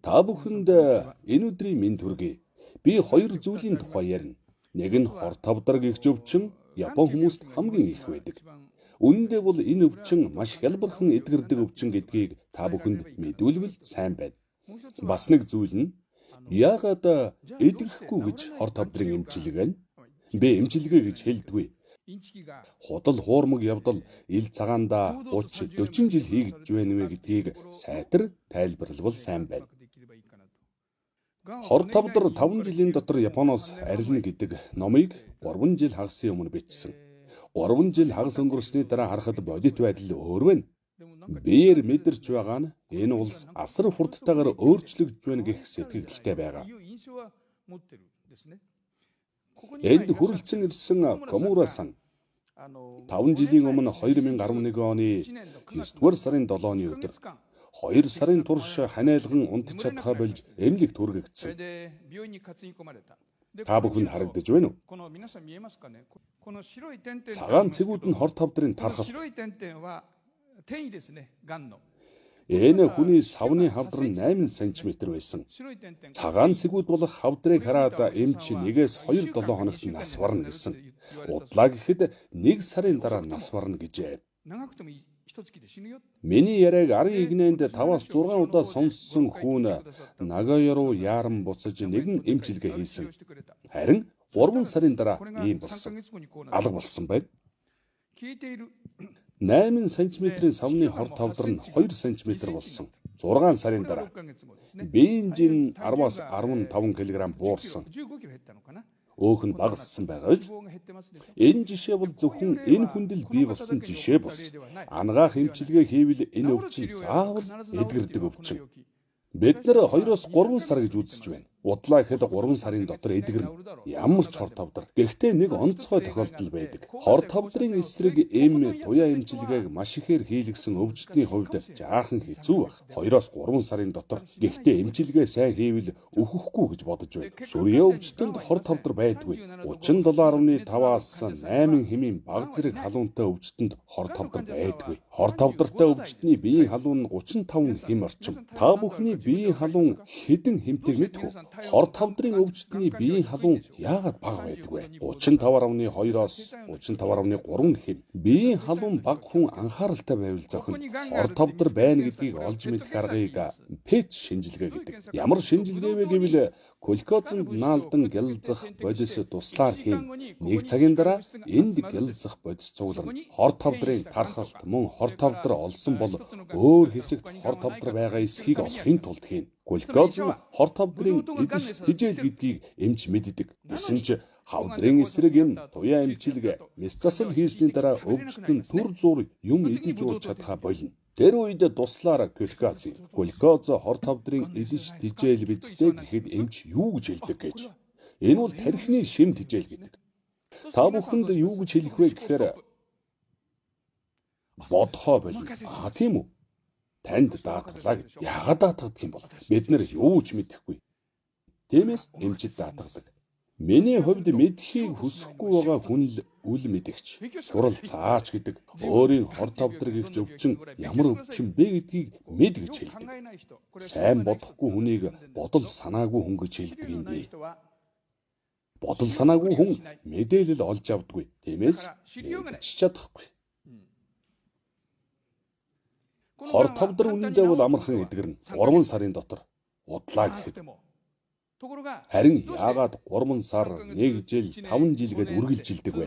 Та бүхэнд энэ өдрийн мэнд хүргэе. Би хоёр зүйлийн тухай ярина. Нэг нь хор тавдар гэгч өвчин Япон хүмүүст хамгийн их байдаг. Үнэндээ бол энэ өвчин маш хялбархан эдгэрдэг өвчин гэдгийг та бүхэнд мэдүүлвэл сайн байна. Бас нэг зүйл нь яагаад эдгэхгүй гэж хор тавдрын эмчилгээ байна? Би эмчилгээ гэж хэлдэггүй. Худал хуурмаг явдал ил цагаандаа 30-40 жил хийгдэж байна вэ гэдгийг сайтар тайлбарлавал сайн байна. Хор тавдар 5 жилийн дотор Японоос арилна гэдэг номыг 3 жил хагасын өмнө бичсэн. 3 жил хагас өнгөрсний дараа харахад бодит байдал өөр байна. Биеэр мэдэрч байгаа нь энэ улс асар хурдтайгаар өөрчлөгдөж байна гэх сэтгэгдэлтэй байгаа. Энд хүрэлцэн ирсэн Комура-сан 5 жилийн өмнө 2011 оны 9-р сарын 7-ны өдөр 2 сарын турш ханиалган унтж чадхаа болж эмнэлэгт хүргэгдсэн. Та бүхэнд харагдаж байна уу? Цагаан цэгүүд нь хор тавдрын тархалт. Энэ хүний савны хавдар нь 8 см байсан. Цагаан цэгүүд болох хавдрыг хараад эмч 1-2 7 хоногт нас барна гэсэн. Удлаа гэхэд 1 сарын дараа нас барна гэжээ. Миний яриаг арын игнэнд 5-6 удаа сонссон хүн Нагоя руу яаран буцаж нэгэн эмчилгээ хийсэн. Харин 3 сарын дараа ийм болсон. Алга болсон байна. 8 см-ийн савны хор тавдар нь 2 см болсон. 6 сарын дараа бензин 10-аас 15 кг буурсан. Өөх нь багассан байгаа биз? Энэ жишээ бол зөвхөн энэ хүндэл бий болсон жишээ бус. Ангаах эмчилгээ хийвэл энэ өвчин заавал эдгэрдэг өвчин. Бид нар 2-3 сар гэж үзэж байна. Удлаа гэхэд 3 сарын дотор эдгэрнэ. Ямар ч хор тавдар. Гэхдээ нэг онцгой тохиолдол байдаг. Хор тавдрын эсрэг туяа эмчилгээг маш ихээр хийлгсэн өвчтний хувьд жаахан хэцүү байх. 2-3 сарын дотор. Гэхдээ эмчилгээ сайн хийвэл өвөхгүй гэж бодож байна. Сүрья өвчтөнд хор тавдар байдгүй. 37.5-аас 8 хэмээн баг зэрэг халуунтай өвчтөнд хор тавдар байдгүй. Хор тавдартай өвчтний биеийн халуун нь 35 хэм орчим. Та бүхний биеийн халуун хэдэн хэмтэйг мэдэх үү? Хор тавдрын өвчтний биеийн халуун яагаад бага байдаг вэ? 35.2-оос 35.3 хэм. Биеийн халуун бага хүн анхааралтай байвал зохино. Хор тавдар байна гэдгийг олж мэдэх аргыг ПЭТ шинжилгээ гэдэг. Ямар шинжилгээ вэ гэвэл глюкозонд наалдан гялалзах бодис туслаар хийн. 1 цагийн дараа энд гялалзах бодис цугларна. Хор тавдрын тархалт мөн хор тавдар олсон бол өөр хэсэгт хор тавдар байгаа эсхийг олохын тулд хийн. Глюкоз нь хор тавдрын эдэж тэжээл гэдгийг эмч мэддэг. Гэсэн ч хавдрын эсрэг юм туяа эмчилгээ мэс засал хийсний дараа өвчтөн түр зур юм эдэж ууж чадхаа болно. Тэр үед туслаар глюкоз. Глюкоз хор тавдрын эдэж тэжээл бидтэй гэхэд эмч юу гэж хэлдэг гэж. Энэ бол тархины шим тэжээл гэдэг. Та бүхэнд юу гэж хэлэх вэ гэхээр бодхоо болно. Тийм үү? Танд даатгалаа гэж. Яагаад даатгадаг юм бол? Бид нэр юу ч мэдэхгүй. Тиймээс эмчид даатгадаг. Миний хувьд мэдхийг хүсэхгүй байгаа хүн л үл мэдэгч. Сурал цаач гэдэг өөрийн хор тавдар гихч өвчин ямар өвчин бэ гэдгийг мэд гэж хэлдэг. Сайн бодохгүй хүнийг бодол санаагүй хүн гэж хэлдэг юм бэ. Бодол санаагүй хүн мэдээлэл олж авдаггүй. Тиймээс мэдчих чадахгүй. Хор тавдар үнэндээ бол амархан эдгэрнэ. 3 сарын дотор. Удлаа гэхэд. Харин яагаад 3 сар, 1 жил, 5 жил гээд үргэлжилдэг вэ?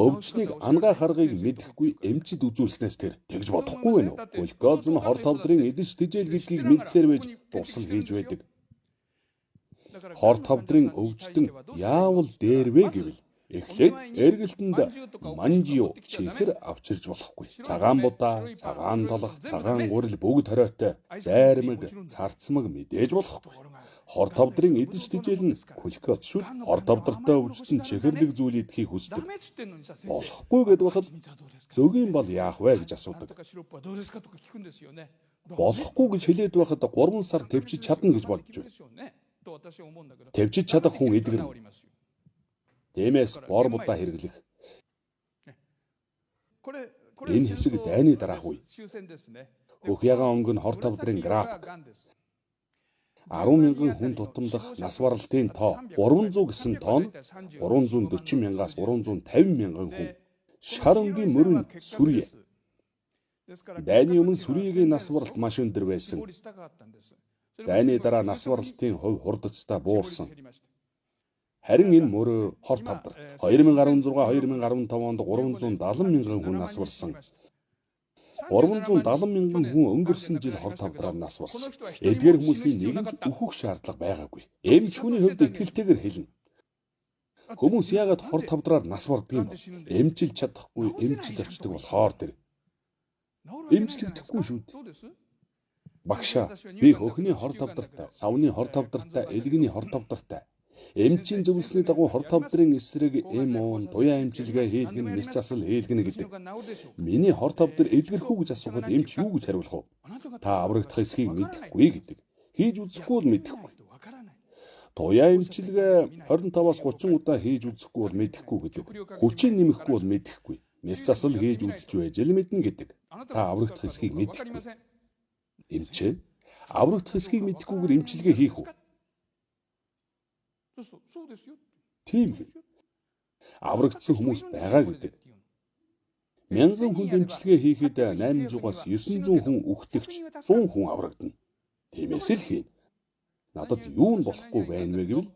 Өвчнийг ангаах аргыг мэдэхгүй эмчид үзүүлснээс тэр тэгж бодохгүй байна уу? Глюкоз нь хор тавдрын эдэж тэжээл гэдгийг мэдсээр байж тусал хийж байдаг. Хор тавдрын өвчтөн яавал дээр вэ гэвэл эхлээд эргэлтэнд манжио чихэр авчирж болохгүй. Цагаан будаа, цагаан толох, цагаан гурил бүгд хориотой, зайрмаг, царцмаг мэдээж болохгүй. Хор тавдрын эдэж тэжээл нь глюкоз шүү. Хор тавдартай өвчтөн чихэрлэг зүйл идэхийг хүсдэг. Болохгүй гэдг бахад зөгийн бол яах вэ гэж асуудаг. Болохгүй гэж хэлээд байхад 3 сар төвчиж чадна гэж бодож байна. Төвчиж чадах хүн эдгэрнэ. Тиймээс бор будаа хэрэглэх. Энэ хэсэг дайны дараах үе. Өхягаан өнгө нь хор тавдрын график. 10,000 хүн тутамдах нас баралтын тоо 300 гэсэн тоо нь 340,000-аас 350,000 хүн. Шар өнгийн мөрийн сүрье. Дайны өмнө сүрьегийн нас баралт маш өндөр байсан. Дайны дараа нас баралтын хувь хурдцтай буурсан. Харин энэ мөрөө хор тавдар 2016-2015 онд 370,000 хүн нас барсан. 370,000 хүн өнгөрсөн жил хор тавдраар нас барсан. Эдгээр хүмүүсийн нэгэнч өөхөх шаардлага байгаагүй. Эмч хүний хувьд итгэлтэйгээр хэлнэ. Хүмүүс яагаад хор тавдраар нас бардаг юм бэ? Эмчилж чадахгүй, эмчилж очдог болохоор тэр. Эмчлэгдэхгүй шүү дээ. Багшаа, би хөхний хор тавдартай, савны хор тавдартай, элгэний хор тавдартай. Эмчийн зөвлөсний дагуу хор тавдрын эсрэг эм уун, туяа эмчилгээ хийлгэн, мэс засал хийлгэнэ гэдэг. Миний хор тавдар эдгэрхүү гэж асуухад эмч юу гэж хариулах вэ? Та аврагдах эсхийг мэдэхгүй гэдэг. Хийж үзэхгүй бол мэдэхгүй. Туяа эмчилгээ 25-аас 30 удаа хийж үзэхгүй бол мэдэхгүй гэдэг. Хүчийг нэмэхгүй бол мэдэхгүй. Мэс засал хийж үзэж байж л мэднэ гэдэг. Та аврагдах эсхийг мэдэхгүй. Эмчээ аврагдах эсхийг мэдэхгүйгээр эмчилгээ хийх үү? Тийм ээ. Аврагдсан хүмүүс байгаа гэдэг. 1000 хүнд эмчилгээ хийхэд 800-аас 900 хүн үхтэгч 100 хүн аврагдана. Тиймээс л хийн. Надад юу нь болохгүй байна вэ гэвэл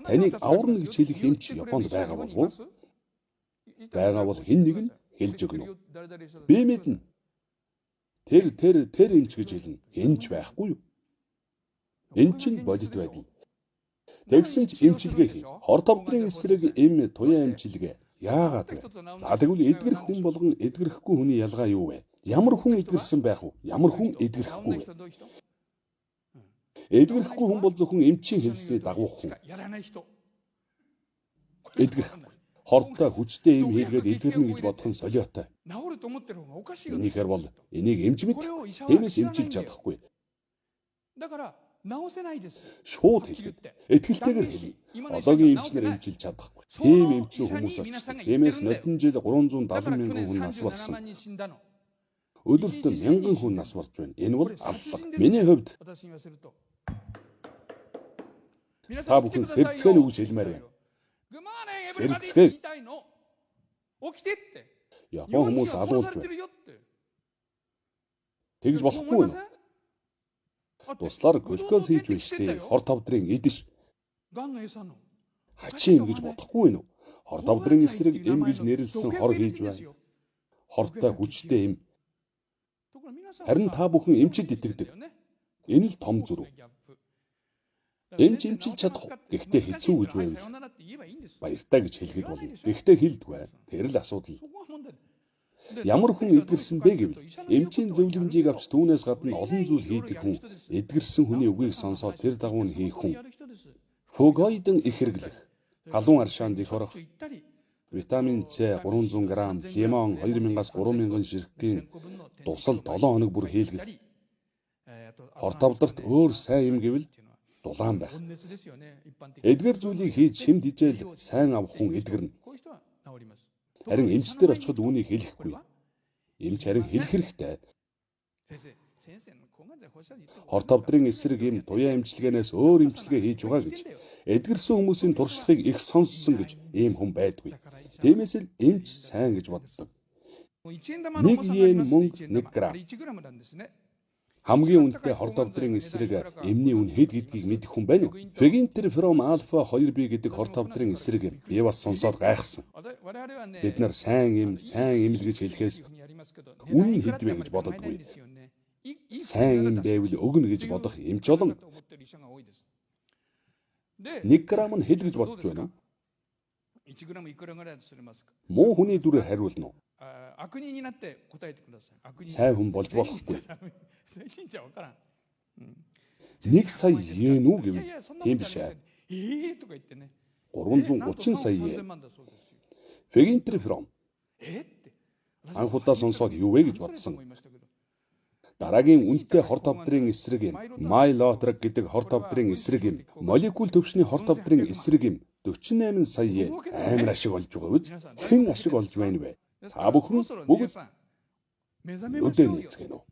таныг аварна гэж хэлэх эмч Японд байгаа болов уу? Байгаа бол хэн нэг нь хэлж өгнө. Би мэднэ. Тэр эмч гэж хэлнэ. Хэнч байхгүй юу? Энэ чинь бодит байдал. Тэгсэн ч эмчилгээ хий. Хор тавдрын эсрэг эм туяа эмчилгээ. Яагаад вэ? За тэгвэл эдгэрх хүн болгон эдгэрхгүй хүний ялгаа юу вэ? Ямар хүн эдгэрсэн байх вэ? Ямар хүн эдгэрхгүй вэ? Эдгэрхгүй хүн бол зөвхөн эмчийн хэлсний дагуух хүн. Эдгэрхгүй. Хортой хүчтэй эм хийлгээд эдгэрнэ гэж бодох нь солиотой. Энийхэр бол энийг эмч мэд. Тиймээс эмчилж чадахгүй. Шууд хэлгээд итгэлтэйгээр хэлнэ. Одоогийн эмчнэр эмчилж чадахгүй. Тийм эмчүү хүмүүс очсон. Тиймээс нодон жил 370,000 хүн нас барсан. Өдөрт 1000 хүн нас барж байна. Энэ бол аллах. Миний хувьд та бүхэн сэрцгэн үг хэлмээр байна. Сэрцгээ. Япон хүмүүс алуулж байна. Тэгж болохгүй нь. Туслаар глюкоз хийж байна штэ. Хор тавдрын эдэш. Хачин гэж бодохгүй нь. Хор тавдрын эсрэг эм гэж нэрлсэн хор хийж байна. Хортой хүчтэй эм. Харин та бүхэн эмчид итгэдэг. Энэ л том зүрх. Эмч эмчилж чадах. Гэхдээ хэцүү гэж байвал баяртай гэж хэлгээд болно. Гэхдээ хэлдэггүй. Тэр л асуудал. Ямар хүн эдгэрсэн бэ гэвэл эмчийн зөвлөмжийг авч түүнээс гадна олон зүйл хийдэг хүн, эдгэрсэн хүний үгийг сонсоод тэр дагуу нь хийх хүн. Фугойдон их хэрэглэх, халуун аршаанд их орох, витамин С 300 г, лимон 2000-аас 3000 ширхгийн дусал 7 хоног бүр хийлгэх. Хор тавдарт өөр сайн юм гэвэл дулаан байх. Эдгээр зүйлийг хийж шимд хижээл сайн авах хүн эдгэрнэ. Харин эмчтэр очиход үүнийг хэлэхгүй. Эмч харин хэлэх хэрэгтэй. Хор тавдрын эсрэг эм туяа эмчилгээнээс өөр эмчилгээ хийж байгаа гэж эдгэрсэн хүмүүсийн туршлагыг их сонссон гэж ийм хүн байдгүй. Тиймээс л эмч сайн гэж боддог. 1 йен мөнгө 1 грамм. Хамгийн үнэтэй хор тавдрын эсрэг эмний үн хэд гэдгийг мэдэх хүн байна уу? Фегинтерфером альфа 2b гэдэг хор тавдрын эсрэг эм. Би бас сонсоод гайхсан. Бид нар сайн эм л гэж хэлэхээс үн хэд вэ гэж бододгүй. Сайн эм байвал өгнө гэж бодох эмч олон. 1 грамм нь хэд гэж бодож байна уу? Муу хүний дүрээр хариулна уу? Сайн хүн болж болохгүй. 1 сая йен үү гэвэл тийм биш ээ. 330 сая йен. Фегинтерфером. Анхудаа сонсоод юу вэ гэж бодсон. Дараагийн үнэтэй хор тавдрын эсрэг эм, майлотрог гэдэг хор тавдрын эсрэг эм, молекул төвшний хор тавдрын эсрэг эм 48 сая йен. Амар ашиг олж байгаа биз? Хэн ашиг олж байна вэ? Та бүхэн бүгд өдөө нийцгэнэ үү?